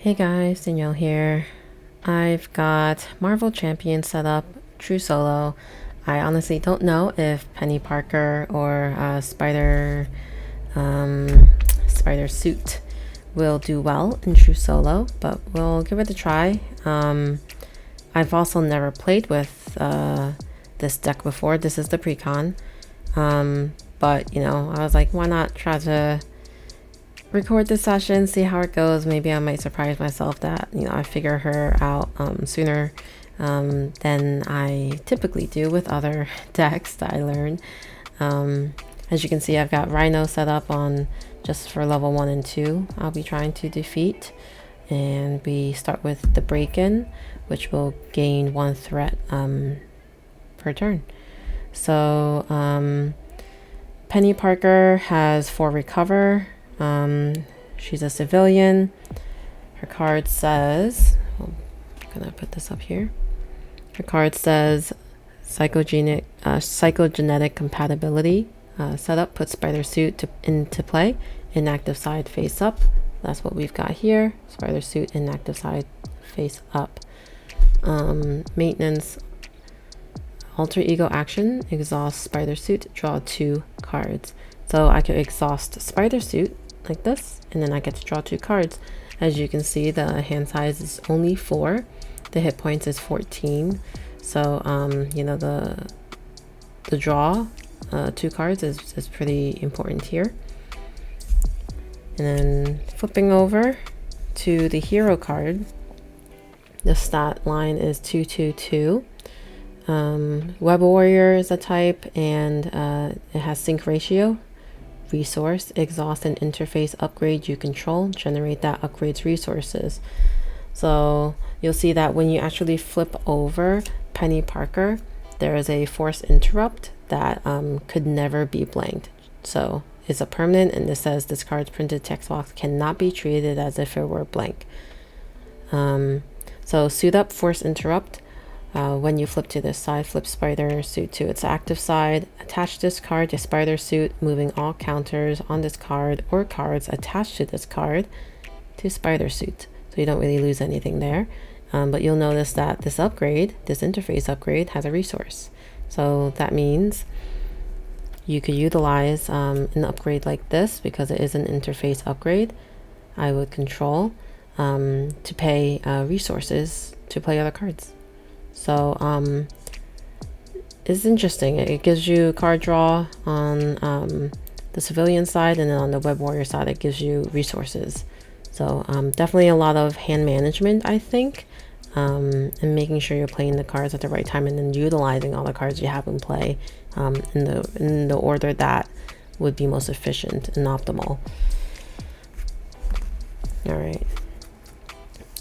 Hey guys, Danielle here. I've got Marvel Champion set up, true solo. I honestly don't know if Penny Parker or Spider Suit will do well in true solo, but we'll give it a try. I've also never played with this deck before. This is the precon, but I was like, why not try to record the session, see how it goes. Maybe I might surprise myself that I figure her out sooner than I typically do with other decks that I learn. As you can see, I've got Rhino set up on just for level 1 and 2 I'll be trying to defeat, and we start with the break-in, which will gain 1 threat per turn. So Penny Parker has 4 recover. She's a civilian. Her card says, I'm gonna put this up here. Her card says psychogenetic compatibility. Setup, put Spider Suit into play. Inactive side face up. That's what we've got here. Spider Suit inactive side face up. Maintenance, alter ego action, exhaust Spider Suit, draw 2 cards. So I could exhaust Spider Suit like this, and then I get to draw 2 cards. As you can see, the hand size is only 4, the hit points is 14. So the draw 2 cards is pretty important here. And then flipping over to the hero card, the stat line is 222. Web Warrior is a type, and it has sync ratio. Resource, exhaust an interface upgrade you control, generate that upgrades resources. So you'll see that when you actually flip over Penny Parker, there is a force interrupt that could never be blanked. So it's a permanent, and this says this card's printed text box cannot be treated as if it were blank. So suit up, force interrupt. When you flip to this side, flip Spider Suit to its active side. Attach this card to Spider Suit, moving all counters on this card or cards attached to this card to Spider Suit. So you don't really lose anything there. But you'll notice that this upgrade, this interface upgrade, has a resource. So that means you could utilize an upgrade like this, because it is an interface upgrade. I would control to pay resources to play other cards. So it's interesting. It gives you card draw on the civilian side, and then on the Web Warrior side it gives you resources. So definitely a lot of hand management, I think, and making sure you're playing the cards at the right time, and then utilizing all the cards you have in play in the order that would be most efficient and optimal. All right.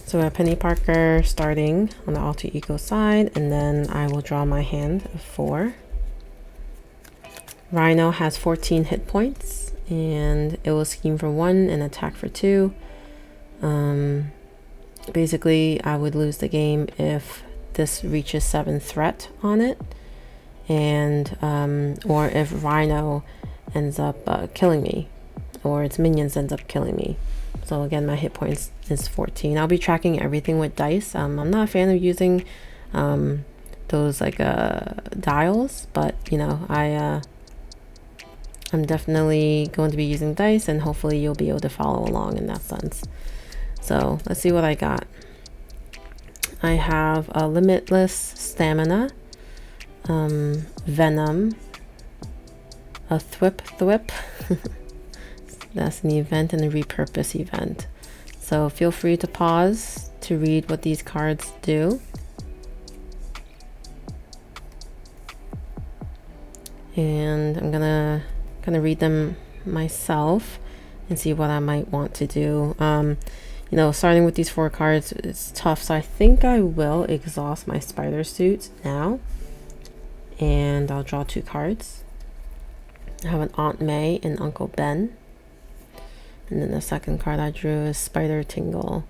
So we have Penny Parker starting on the alter ego side, and then I will draw my hand of 4. Rhino has 14 hit points, and it will scheme for 1 and attack for 2. Basically, I would lose the game if this reaches 7 threat on it, and or if Rhino ends up killing me, or its minions ends up killing me. So again, my hit points is 14. I'll be tracking everything with dice. I'm not a fan of using those like dials, but I'm definitely going to be using dice, and hopefully you'll be able to follow along in that sense. So let's see what I got. I have a limitless stamina, venom, a thwip. That's an event, and a repurpose event. So feel free to pause to read what these cards do. And I'm gonna read them myself and see what I might want to do. Starting with these 4 cards, it's tough. So I think I will exhaust my Spider Suit now, and I'll draw 2 cards. I have an Aunt May and Uncle Ben. And then the second card I drew is Spider Tingle.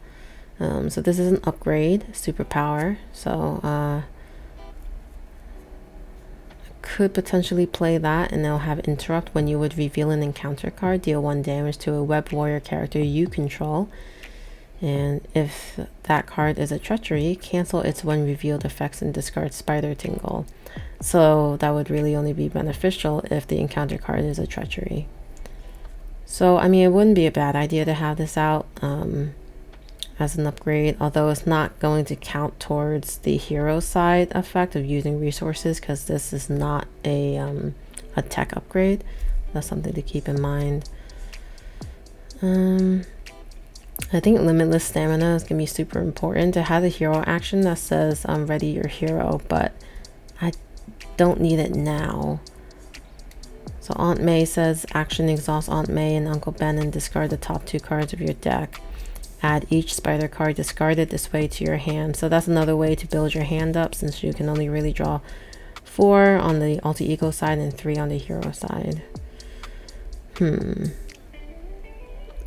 So this is an upgrade, superpower. So I could potentially play that, and they'll have interrupt. When you would reveal an encounter card, deal 1 damage to a Web Warrior character you control. And if that card is a treachery, cancel its when revealed effects and discard Spider Tingle. So that would really only be beneficial if the encounter card is a treachery. So I mean, it wouldn't be a bad idea to have this out as an upgrade, although it's not going to count towards the hero side effect of using resources, because this is not a tech upgrade. That's something to keep in mind. I think limitless stamina is gonna be super important to have a hero action that says ready your hero, but I don't need it now. So Aunt May says action exhaust Aunt May and Uncle Ben and discard the top 2 cards of your deck. Add each spider card discarded this way to your hand. So that's another way to build your hand up, since you can only really draw 4 on the alter ego side and 3 on the hero side.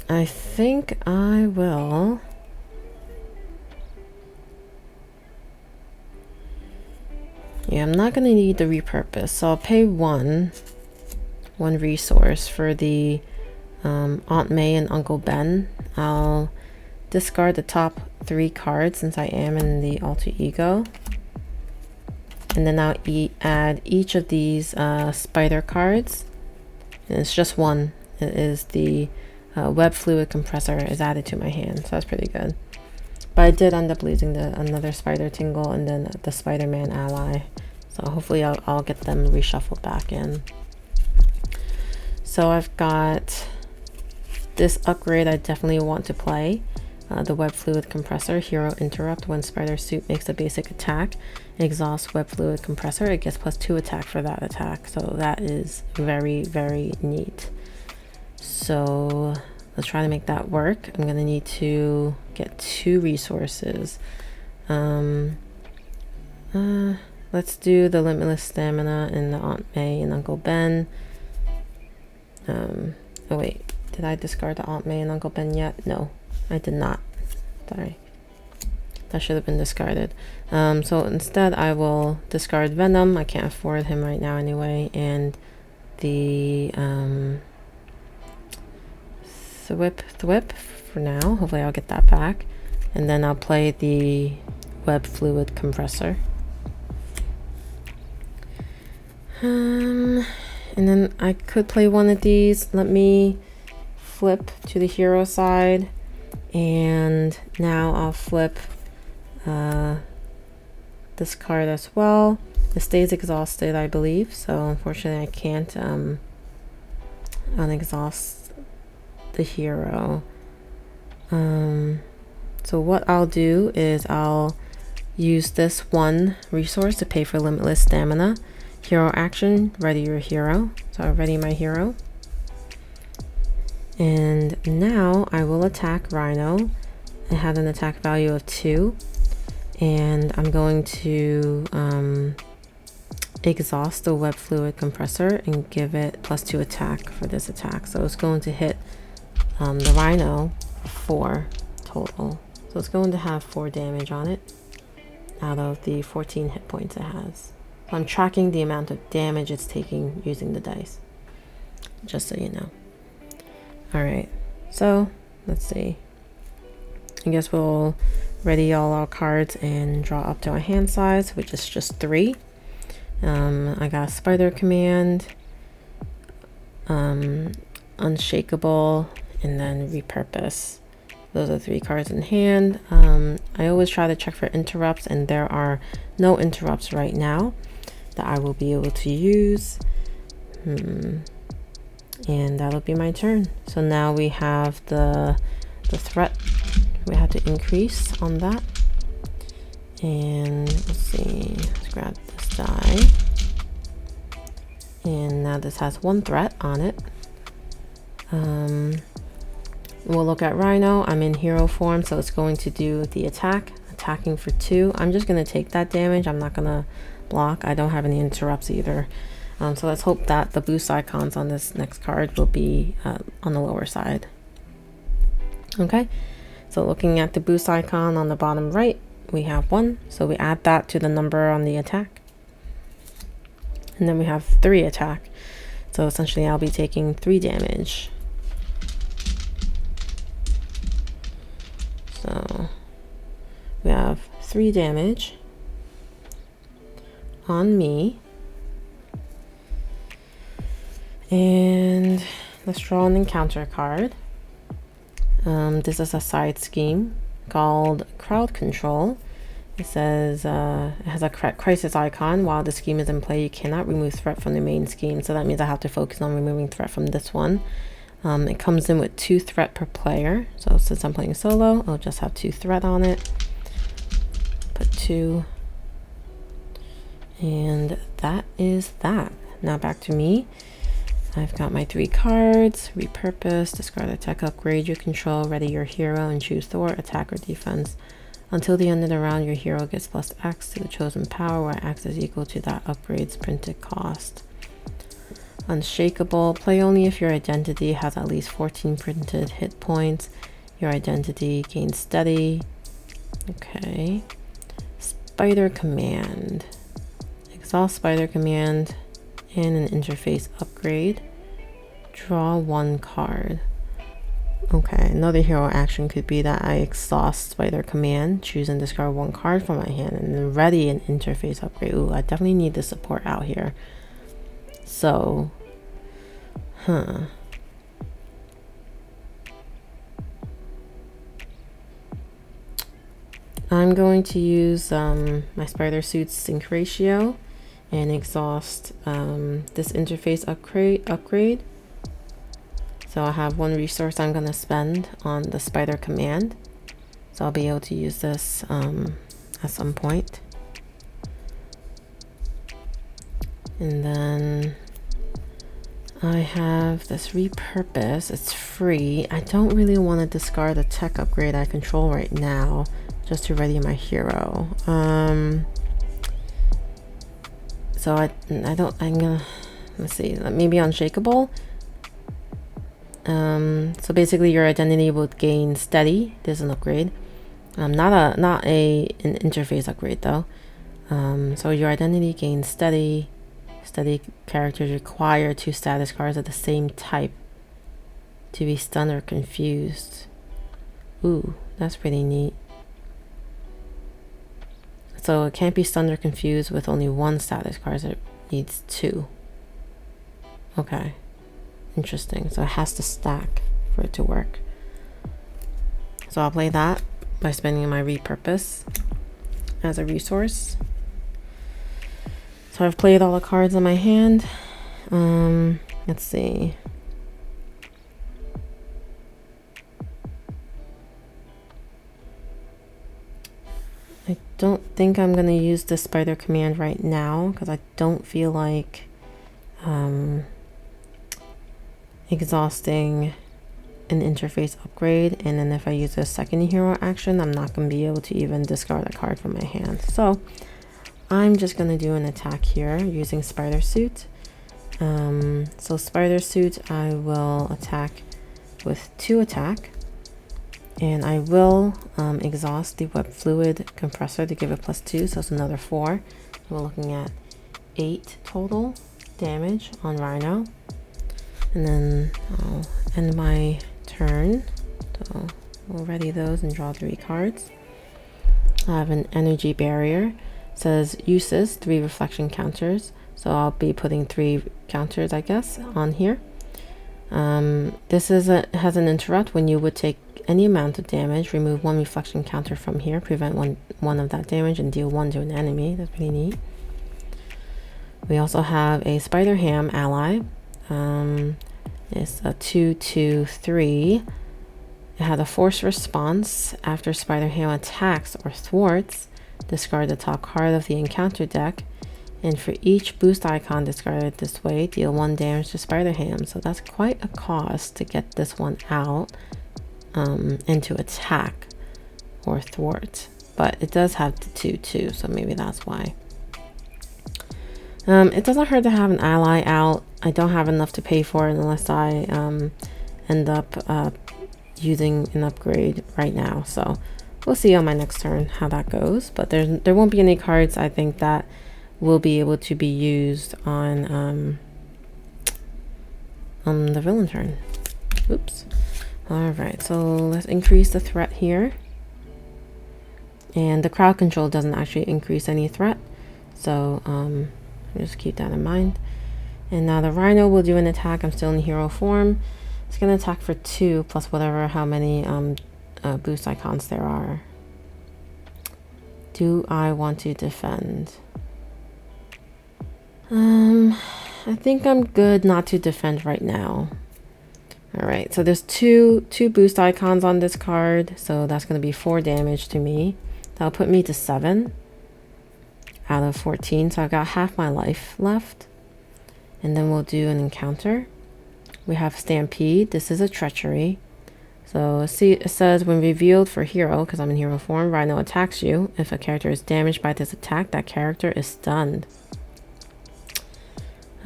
I think I will I'm not gonna need the repurpose, so I'll pay one resource for the Aunt May and Uncle Ben. I'll discard the top 3 cards since I am in the alter ego, and then I'll add each of these spider cards, and it's just one. It is the web fluid compressor is added to my hand, so that's pretty good. But I did end up losing another spider tingle and then the Spider-Man ally, so hopefully I'll get them reshuffled back in. So I've got this upgrade I definitely want to play. The web fluid compressor, hero interrupt. When spider suit makes a basic attack, exhaust web fluid compressor, it gets +2 attack for that attack. So that is very, very neat. So let's try to make that work. I'm gonna need to get 2 resources. Let's do the limitless stamina and the Aunt May and Uncle Ben. Oh wait, did I discard the Aunt May and Uncle Ben yet? No, I did not. Sorry, that should have been discarded. So instead I will discard Venom. I can't afford him right now anyway, and the Thwip for now. Hopefully I'll get that back, and then I'll play the web fluid compressor. And then I could play one of these. Let me flip to the hero side, and now I'll flip this card as well. It stays exhausted, I believe, so unfortunately I can't unexhaust the hero. So what I'll do is I'll use this one resource to pay for limitless stamina. Hero action, ready your hero. So I ready my hero. And now I will attack Rhino. It had an attack value of 2. And I'm going to exhaust the web fluid compressor and give it +2 attack for this attack. So it's going to hit the Rhino 4 total. So it's going to have 4 damage on it out of the 14 hit points it has. So I'm tracking the amount of damage it's taking using the dice, just so you know. Alright, so let's see. I guess we'll ready all our cards and draw up to our hand size, which is just 3. I got Spider Command, Unshakable, and then Repurpose. Those are 3 cards in hand. I always try to check for interrupts, and there are no interrupts right now that I will be able to use. And that'll be my turn. So now we have the threat. We have to increase on that. And let's see, let's grab this die. And now this has 1 threat on it. We'll look at Rhino. I'm in hero form, so it's going to do the attacking for 2. I'm just going to take that damage. I'm not going to block. I don't have any interrupts either. So let's hope that the boost icons on this next card will be on the lower side. Okay, so looking at the boost icon on the bottom right, we have 1. So we add that to the number on the attack. And then we have 3 attack. So essentially I'll be taking 3 damage. So we have 3 damage on me. And let's draw an encounter card. This is a side scheme called Crowd Control. It says it has a crisis icon. While the scheme is in play, you cannot remove threat from the main scheme. So that means I have to focus on removing threat from this one. It comes in with 2 threat per player. So since I'm playing solo, I'll just have 2 threat on it. Put 2. And that is that. Now back to me. I've got my 3 cards. Repurpose, discard a tech upgrade you control, ready your hero, and choose thwart, attack, or defense. Until the end of the round, your hero gets plus X to the chosen power, where X is equal to that upgrade's printed cost. Unshakable, play only if your identity has at least 14 printed hit points. Your identity gains steady. Okay. Spider Command. Exhaust Spider Command and an interface upgrade. Draw 1 card. Okay, another hero action could be that I exhaust Spider Command, choose and discard 1 card from my hand, and then ready an interface upgrade. Ooh, I definitely need the support out here. So, I'm going to use my Spider Suit's sync ratio and exhaust this interface upgrade. So I have 1 resource I'm going to spend on the Spider Command. So I'll be able to use this at some point. And then I have this Repurpose. It's free. I don't really want to discard the tech upgrade I control right now just to ready my hero. So I'm gonna, let's see, maybe Unshakable. So basically your identity would gain steady. There's an upgrade. Not an interface upgrade though. So your identity gains steady. Steady characters require 2 status cards of the same type to be stunned or confused. Ooh, that's pretty neat. So it can't be stunned or confused with only 1 status card. It needs 2. Okay. Interesting. So it has to stack for it to work. So I'll play that by spending my Repurpose as a resource. So I've played all the cards in my hand. Let's see. I don't think I'm going to use the Spider Command right now because I don't feel like exhausting an interface upgrade, and then if I use a second hero action, I'm not going to be able to even discard a card from my hand. So I'm just going to do an attack here using Spider Suit. So Spider Suit, I will attack with 2 attack, and I will exhaust the web fluid compressor to give it +2, so it's another 4. We're looking at 8 total damage on Rhino. And then I'll end my turn. So we'll ready those and draw 3 cards. I have an energy barrier. It says uses 3 reflection counters. So I'll be putting 3 counters, I guess, on here. This has an interrupt. When you would take any amount of damage, remove 1 reflection counter from here, prevent one of that damage, and deal 1 to an enemy. That's pretty neat. We also have a Spider Ham ally. It's a 2/2/3. It had a force response. After Spider Ham attacks or thwarts, discard the top card of the encounter deck, and for each boost icon discarded this way, deal 1 damage to Spider Ham. So that's quite a cost to get this one out and to attack or thwart. But it does have the 2/2, so maybe that's why. It doesn't hurt to have an ally out. I don't have enough to pay for it unless I end up using an upgrade right now. So we'll see on my next turn how that goes. But there won't be any cards, I think, that will be able to be used on the villain turn. Oops. All right, so let's increase the threat here. And the crowd control doesn't actually increase any threat. So just keep that in mind. And now the Rhino will do an attack. I'm still in hero form. It's going to attack for 2 plus whatever, how many boost icons there are. Do I want to defend? I think I'm good not to defend right now. All right, so there's two boost icons on this card, so that's going to be 4 damage to me. That'll put me to 7 out of 14, so I've got half my life left. And then we'll do an encounter. We have Stampede. This is a treachery. So see, it says when revealed for hero, because I'm in hero form, Rhino attacks you. If a character is damaged by this attack, that character is stunned.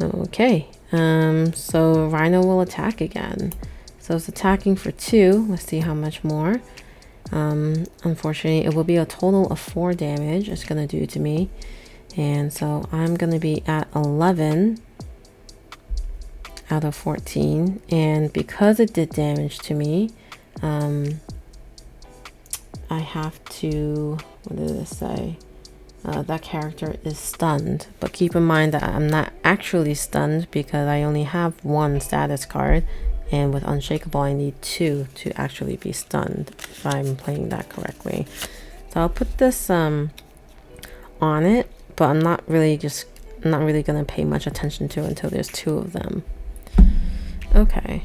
Okay, so Rhino will attack again. So it's attacking for 2. Let's see how much more. Unfortunately, it will be a total of 4 damage it's going to do to me. And so I'm going to be at 11 out of 14. And because it did damage to me, I have to, what did it say? That character is stunned, but keep in mind that I'm not actually stunned because I only have 1 status card, and with Unshakable I need 2 to actually be stunned, if I'm playing that correctly. So I'll put this on it, but I'm not really gonna pay much attention to it until there's 2 of them. Okay,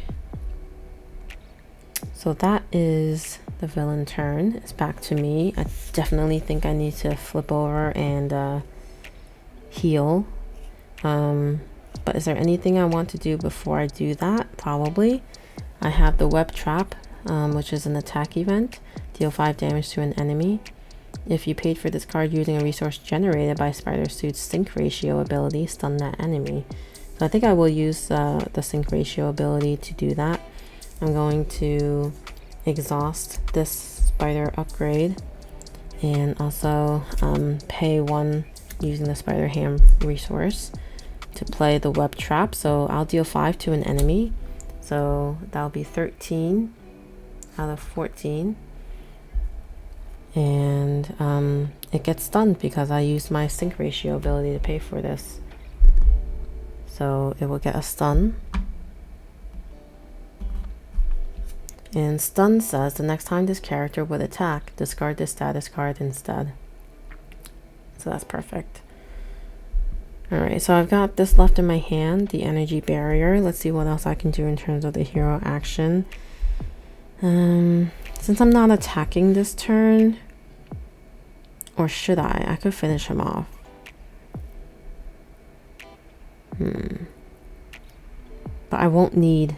so that is the villain turn. It's back to me. I definitely think I need to flip over and heal. But is there anything I want to do before I do that? Probably. I have the web trap, which is an attack event. Deal 5 damage to an enemy. If you paid for this card using a resource generated by Spider Suit's sync ratio ability, stun that enemy. So I think I will use the sync ratio ability to do that. I'm going to exhaust this spider upgrade and also pay 1 using the spider ham resource to play the web trap. So I'll deal 5 to an enemy, so that'll be 13 out of 14, and it gets stunned because I used my sync ratio ability to pay for this, so it will get a stun. And stun says the next time this character would attack, discard this status card instead. So that's perfect. Alright, so I've got this left in my hand, the energy barrier. Let's see what else I can do in terms of the hero action. Since I'm not attacking this turn, or should I? I could finish him off. But I won't need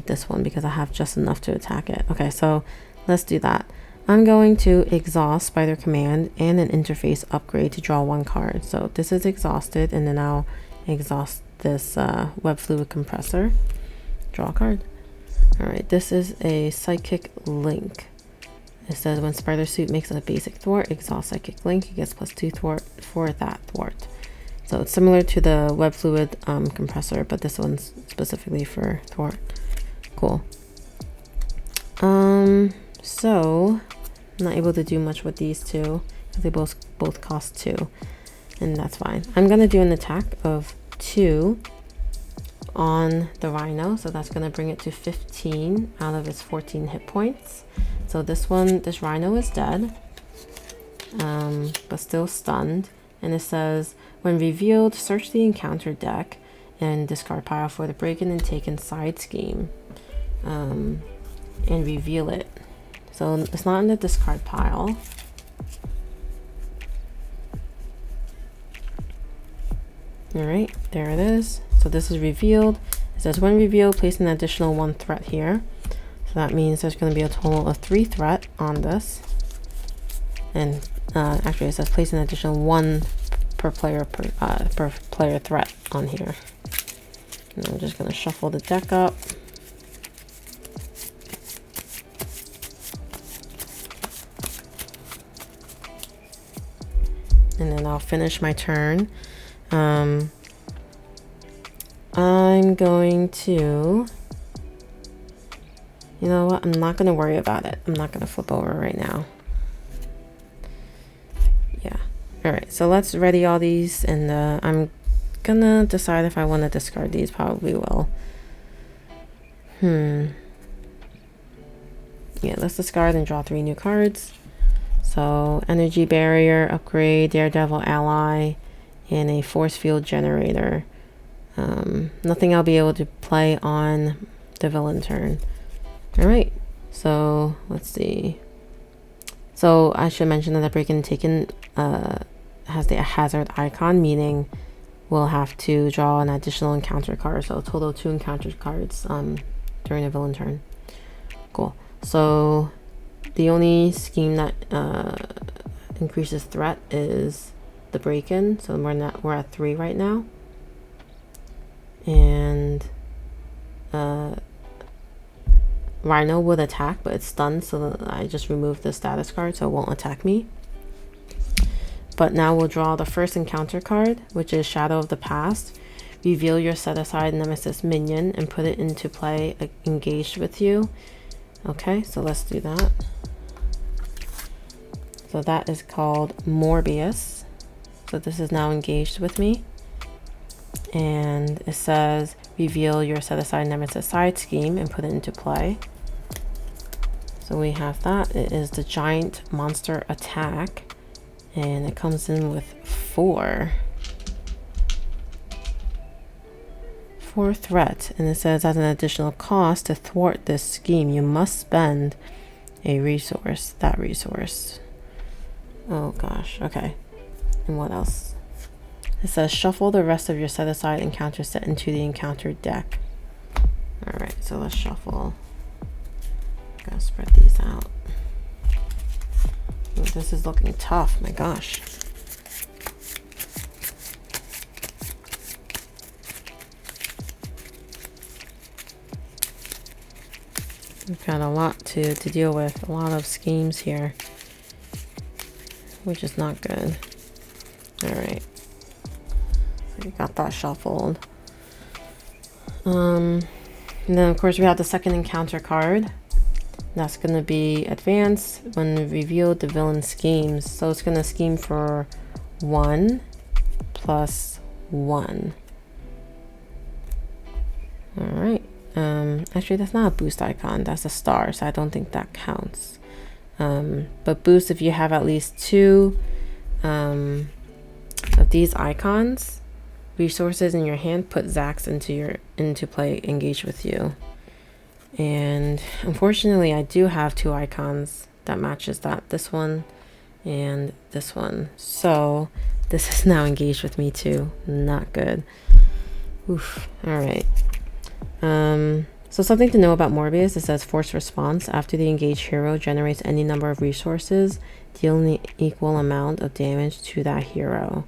this one because I have just enough to attack it. Okay, so let's do that. I'm going to exhaust Spider Command and an interface upgrade to draw 1 card. So this is exhausted, and then I'll exhaust this web fluid compressor. Draw a card. Alright, this is a Psychic Link. It says when Spider Suit makes a basic thwart, exhaust Psychic Link, it gets +2 thwart for that thwart. So it's similar to the web fluid compressor, but this one's specifically for thwart. Cool. So I'm not able to do much with these 2 because they both cost 2, and that's fine. I'm gonna do an attack of 2 on the Rhino, so that's gonna bring it to 15 out of its 14 hit points. So this Rhino is dead, but still stunned. And it says, when revealed, search the encounter deck and discard pile for the break-in and taken side scheme, and reveal it. So it's not in the discard pile. Alright, there it is. So this is revealed. It says when revealed, place an additional 1 threat here. So that means there's going to be a total of 3 threat on this. And actually it says place an additional 1 per player threat on here. And I'm just going to shuffle the deck up. And then I'll finish my turn. I'm going to, you know what, I'm not going to worry about it. I'm not going to flip over right now. All right, so let's ready all these, and I'm gonna decide if I want to discard these. Probably will. Yeah, let's discard and draw 3 new cards. So energy barrier, upgrade, daredevil ally, and a force field generator. Nothing I'll be able to play on the villain turn. All right, so let's see. So I should mention that the break and taken has the hazard icon, meaning we'll have to draw an additional encounter card. So a total of 2 encounter cards during a villain turn. Cool. So the only scheme that increases threat is the break-in. So we're at 3 right now. And Rhino would attack, but it's stunned, so I just removed the status card so it won't attack me. But now we'll draw the first encounter card, which is Shadow of the Past. Reveal your set-aside Nemesis minion and put it into play engaged with you. Okay, so let's do that. So that is called Morbius. So this is now engaged with me. And it says, reveal your set-aside Nemesis side scheme and put it into play. So we have that. It is the giant monster attack, and it comes in with 4 threat, and it says as an additional cost to thwart this scheme you must spend a resource. That resource, oh gosh, okay. And what else? It says shuffle the rest of your set aside encounter set into the encounter deck. All right, so let's shuffle. Gotta spread these out. Ooh, this is looking tough, my gosh. We've got a lot to deal with, a lot of schemes here, which is not good. All right, so we got that shuffled. And then of course we have the second encounter card. That's going to be advance when revealed the villain schemes. So it's going to scheme for 1 + 1. All right. Actually, that's not a boost icon. That's a star, so I don't think that counts. But boost if you have at least 2 of these icons, resources in your hand. Put Zax into play, engage with you. And unfortunately I do have 2 icons that matches that, this one and this one, so this is now engaged with me too. Not good. Oof. All right. So something to know about Morbius, it says force response. After the engaged hero generates any number of resources, deal an equal amount of damage to that hero.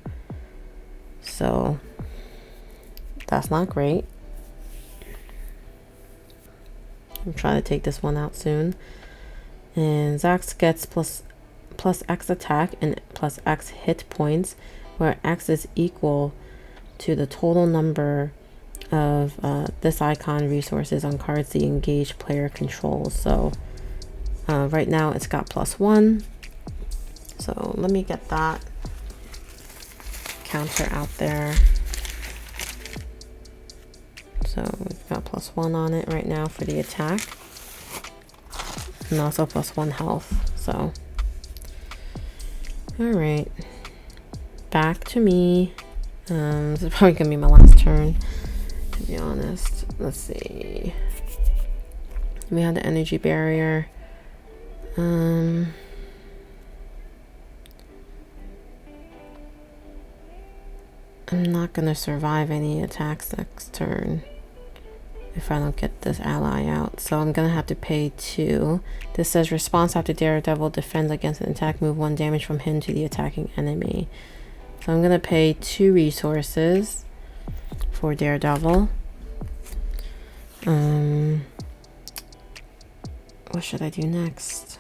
So that's not great. I'm trying to take this one out soon. And Zax gets plus X attack and plus X hit points, where X is equal to the total number of this icon resources on cards the engaged player controls. So right now it's got +1. So let me get that counter out there. So we've got +1 on it right now for the attack, and also +1 health. So, all right, back to me. This is probably gonna be my last turn, to be honest. Let's see. We have the energy barrier. I'm not gonna survive any attacks next turn if I don't get this ally out, so I'm gonna have to pay 2. This says response after Daredevil defends against an attack, move 1 damage from him to the attacking enemy. So I'm gonna pay 2 resources for Daredevil. What should I do next?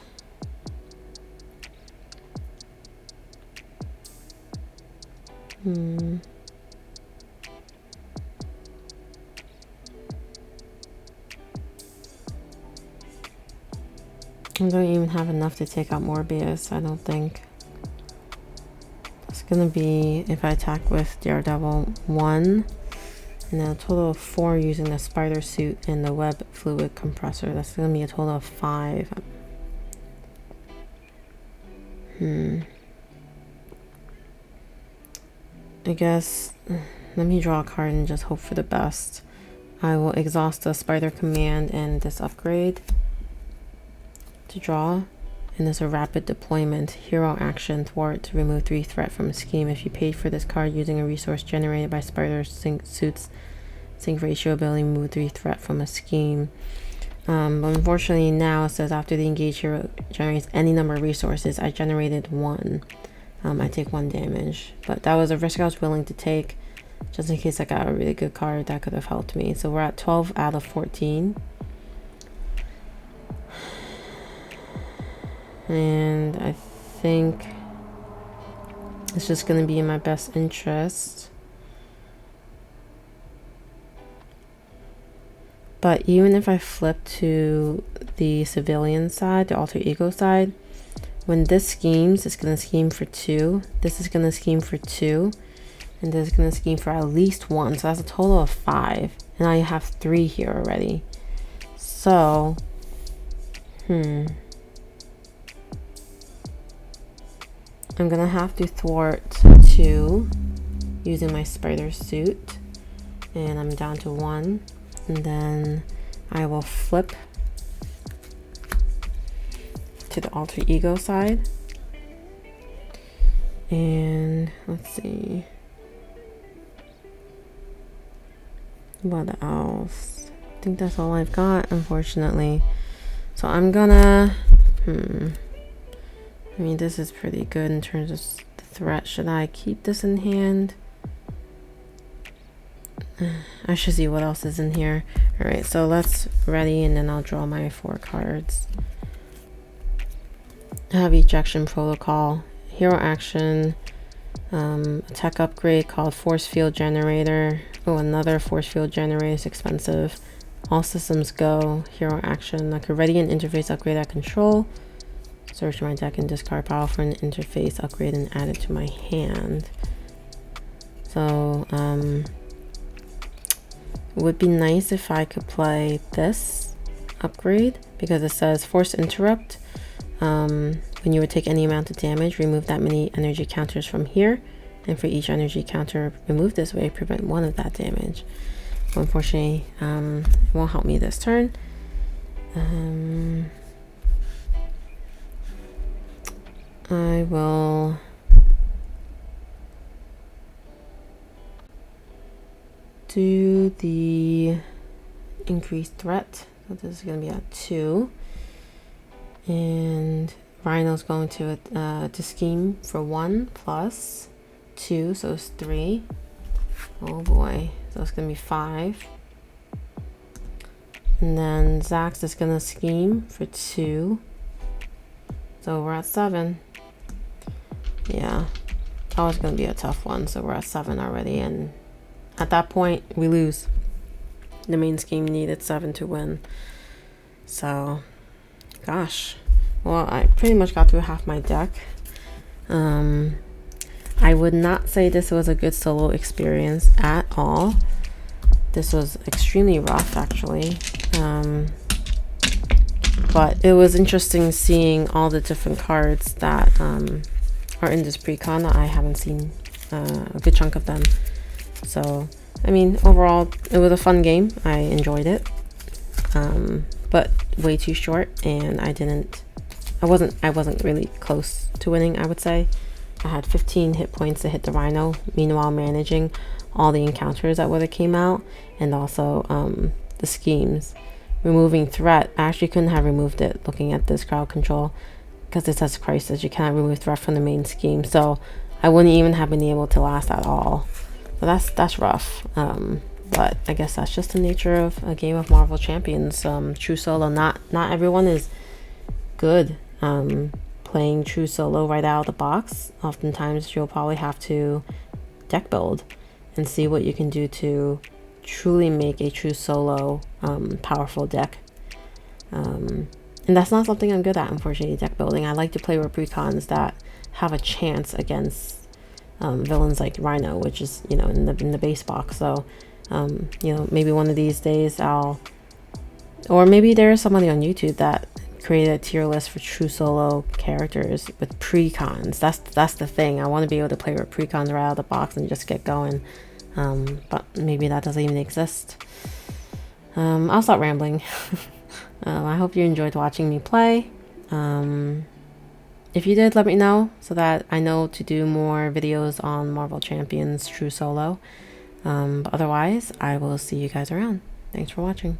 I don't even have enough to take out Morbius, I don't think. It's gonna be, if I attack with Daredevil, 1, and then a total of 4 using the spider suit and the web fluid compressor. That's gonna be a total of 5. I guess let me draw a card and just hope for the best. I will exhaust the spider command and this upgrade to draw. And there's a rapid deployment hero action thwart to remove 3 threat from a scheme. If you paid for this card using a resource generated by spider suits sync ratio ability, remove 3 threat from a scheme. But unfortunately now it says after the engaged hero generates any number of resources, I generated 1. I take 1 damage, but that was a risk I was willing to take just in case I got a really good card that could have helped me. So we're at 12 out of 14. And I think it's just going to be in my best interest. But even if I flip to the civilian side, the alter ego side, when this schemes, it's going to scheme for 2. This is going to scheme for 2. And this is going to scheme for at least 1. So that's a total of 5. And I have 3 here already. So, I'm gonna have to thwart 2 using my spider suit, and I'm down to 1, and then I will flip to the alter ego side, and let's see what else. I think that's all I've got, unfortunately. So I'm gonna I mean, this is pretty good in terms of the threat. Should I keep this in hand? I should see what else is in here. All right, so let's ready, and then I'll draw my 4 cards. I have ejection protocol, hero action, tech upgrade called force field generator. Oh, another force field generator is expensive. All systems go, hero action, like a ready and interface upgrade at control. Search my deck and discard power for an interface upgrade and add it to my hand. So it would be nice if I could play this upgrade because it says force interrupt. When you would take any amount of damage, remove that many energy counters from here, and for each energy counter removed this way, prevent 1 of that damage. But unfortunately, it won't help me this turn. I will do the increased threat. So this is going to be at 2. And Rhino's going to scheme for 1 plus 2, so it's 3. Oh boy, so it's going to be 5. And then Zax is going to scheme for 2. So we're at 7. Yeah, that was going to be a tough one. So we're at 7 already, and at that point we lose. The main scheme needed 7 to win. So, gosh, well, I pretty much got through half my deck. I would not say this was a good solo experience at all. This was extremely rough, actually. But it was interesting seeing all the different cards that are in this pre-con. I haven't seen a good chunk of them. So, I mean, overall, it was a fun game. I enjoyed it. But way too short, and I wasn't really close to winning, I would say. I had 15 hit points to hit the Rhino, meanwhile managing all the encounters that would have came out, and also the schemes. Removing threat, I actually couldn't have removed it looking at this crowd control, because it says crisis, you cannot remove threat from the main scheme, so I wouldn't even have been able to last at all. So that's rough. But I guess that's just the nature of a game of Marvel Champions. True solo, not everyone is good playing true solo right out of the box. Oftentimes you'll probably have to deck build and see what you can do to truly make a true solo powerful deck. And that's not something I'm good at, unfortunately, deck building. I like to play with precons that have a chance against villains like Rhino, which is, you know, in the base box. So, you know, maybe one of these days or maybe there's somebody on YouTube that created a tier list for true solo characters with precons. That's the thing. I want to be able to play with precons right out of the box and just get going. But maybe that doesn't even exist. I'll stop rambling. I hope you enjoyed watching me play. If you did, let me know so that I know to do more videos on Marvel Champions True Solo. But otherwise, I will see you guys around. Thanks for watching.